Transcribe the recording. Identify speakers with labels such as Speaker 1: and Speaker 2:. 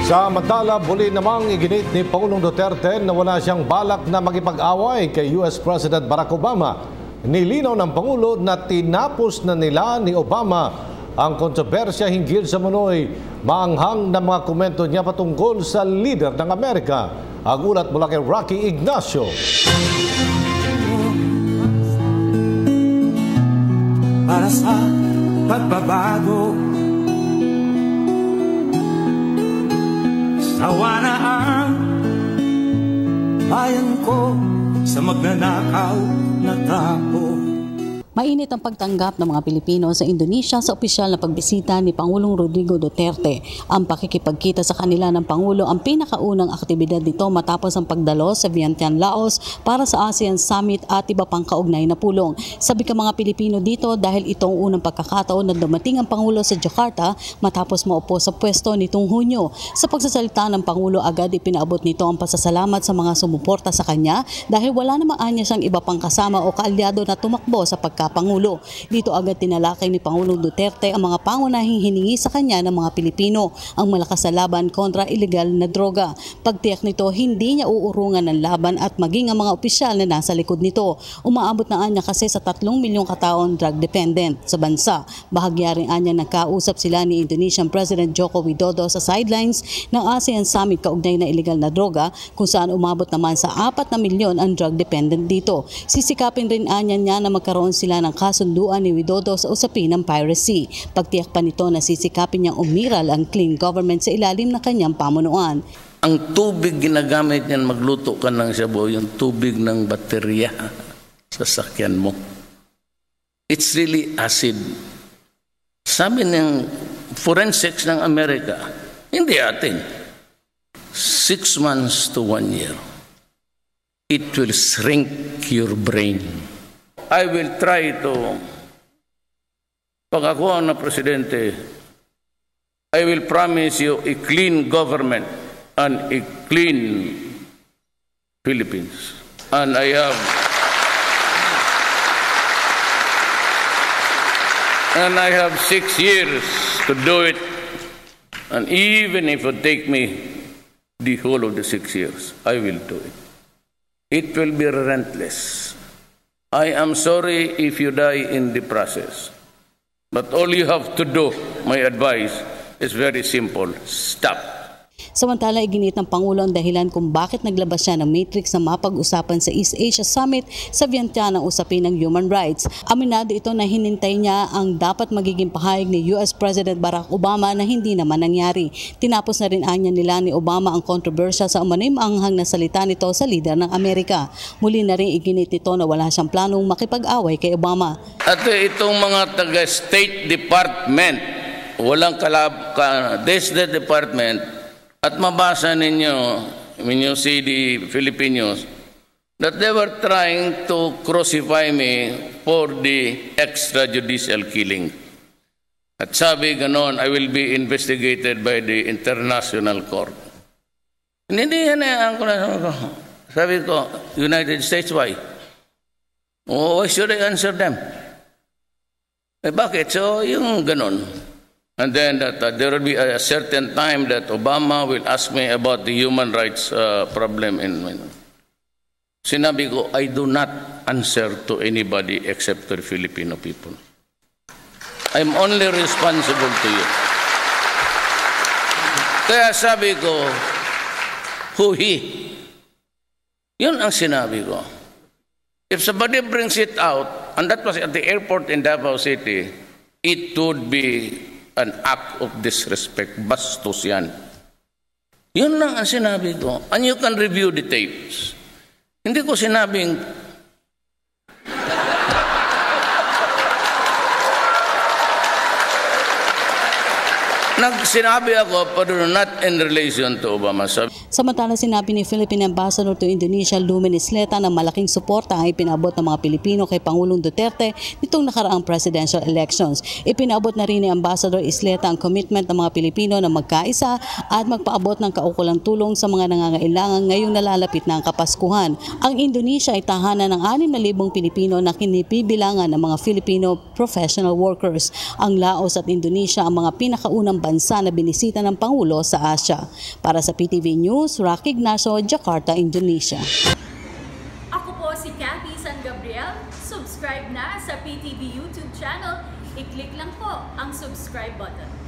Speaker 1: Samantala, muli namang iginit ni Pangulong Duterte na wala siyang balak na makipag-away kay US President Barack Obama. Nilinaw ng Pangulo na tinapos na nila ni Obama ang kontrobersya hinggil sa munoy maanghang na mga komento niya patungkol sa leader ng Amerika. Ang ulat mula kay Rocky Ignacio.
Speaker 2: Para sa pagbabago, sawa na ang bayan ko sa magnanakaw na tao.
Speaker 3: Mainit ang pagtanggap ng mga Pilipino sa Indonesia sa opisyal na pagbisita ni Pangulong Rodrigo Duterte. Ang pakikipagkita sa kanila ng Pangulo ang pinakaunang aktibidad nito matapos ang pagdalo sa Vientiane, Laos para sa ASEAN Summit at iba pang kaugnay na pulong. Sabi ka mga Pilipino dito dahil itong unang pagkakataon na dumating ang Pangulo sa Jakarta matapos maupo sa pwesto nitong Hunyo. Sa pagsasalita ng Pangulo, agad ipinaabot nito ang pasasalamat sa mga sumuporta sa kanya dahil wala namang anya siyang iba pang kasama o kaalyado na tumakbo sa Pangulo. Dito agad tinalakay ni Pangulong Duterte ang mga pangunahing hiningi sa kanya ng mga Pilipino, ang malakas na laban kontra ilegal na droga. Pagtiyak nito, hindi niya uurungan ng laban at maging ang mga opisyal na nasa likod nito. Umaabot na anya kasi sa 3 milyong kataon drug dependent sa bansa. Bahagya rin anya nagkausap sila ni Indonesian President Joko Widodo sa sidelines ng ASEAN Summit kaugnay na ilegal na droga kung saan umabot naman sa 4 na milyon ang drug dependent dito. Sisikapin rin anya niya na magkaroon sila ng kasunduan ni Widodo sa usapin ng piracy. Pagtiyak pa nito na sisikapin niyang umiral ang clean government sa ilalim ng kanyang pamunuan.
Speaker 4: Ang tubig ginagamit niyan magluto ka ng sabaw, yung tubig ng baterya sa sakyan mo. It's really acid. Sabi ng forensics ng Amerika, hindi atin, 6 months to 1 year. It will shrink your brain. I will try to, pag ako ang presidente, I will promise you a clean government and a clean Philippines. And I have 6 years to do it. And even if it take me the whole of the 6 years, I will do it. It will be relentless. I am sorry if you die in the process. But all you have to do, my advice, is very simple. Stop.
Speaker 3: Samantala, iginit ng Pangulo ang dahilan kung bakit naglabas siya ng matrix na mapag-usapan sa East Asia Summit sa Vientiane ang usapin ng human rights. Aminado ito na hinintay niya ang dapat magiging pahayag ni US President Barack Obama na hindi naman nangyari. Tinapos na rin anya nila ni Obama ang kontrobersya sa umano'y maanghang na salita nito sa lider ng Amerika. Muli na rin iginit ito na wala siyang planong makipag-away kay Obama.
Speaker 4: At itong mga taga-State Department, walang State Department, at mabasa ninyo, when you see the Filipinos, that they were trying to crucify me for the extrajudicial killing. At sabi ganon, I will be investigated by the International Court. Hindi yan sabi ko, United States, why? Oh, why should I answer them? Bakit? So, yung ganon. And then that there will be a certain time that Obama will ask me about the human rights problem in sinabi ko, I do not answer to anybody except to the Filipino people. I'm only responsible to you. Kaya sabi ko, who he? Yun ang sinabi ko. If somebody brings it out, and that was at the airport in Davao City, it would be an act of disrespect. Bastos yan. Yun lang ang sinabi ko. And you can review the tapes. Hindi ko sinabing sinabi ako, pero not in relation to Obama.
Speaker 3: Samantala sinabi ni Philippine Ambassador to Indonesia Lumen Isleta na malaking suporta ang ipinabot ng mga Pilipino kay Pangulong Duterte nitong nakaraang presidential elections. Ipinabot na rin ni Ambassador Isleta ang commitment ng mga Pilipino na magkaisa at magpaabot ng kaukulang tulong sa mga nangangailangan ngayong nalalapit na ang Kapaskuhan. Ang Indonesia ay tahanan ng 6,000 Pilipino na kinibibilangan ng mga Filipino professional workers. Ang Laos at Indonesia ang mga pinakaunang bansa na binisita ng Pangulo sa Asia. Para sa PTV News, Rocky Ignacio, Jakarta, Indonesia.
Speaker 5: Ako po si Cathy San Gabriel. Subscribe na sa PTV YouTube channel. I-click lang po ang subscribe button.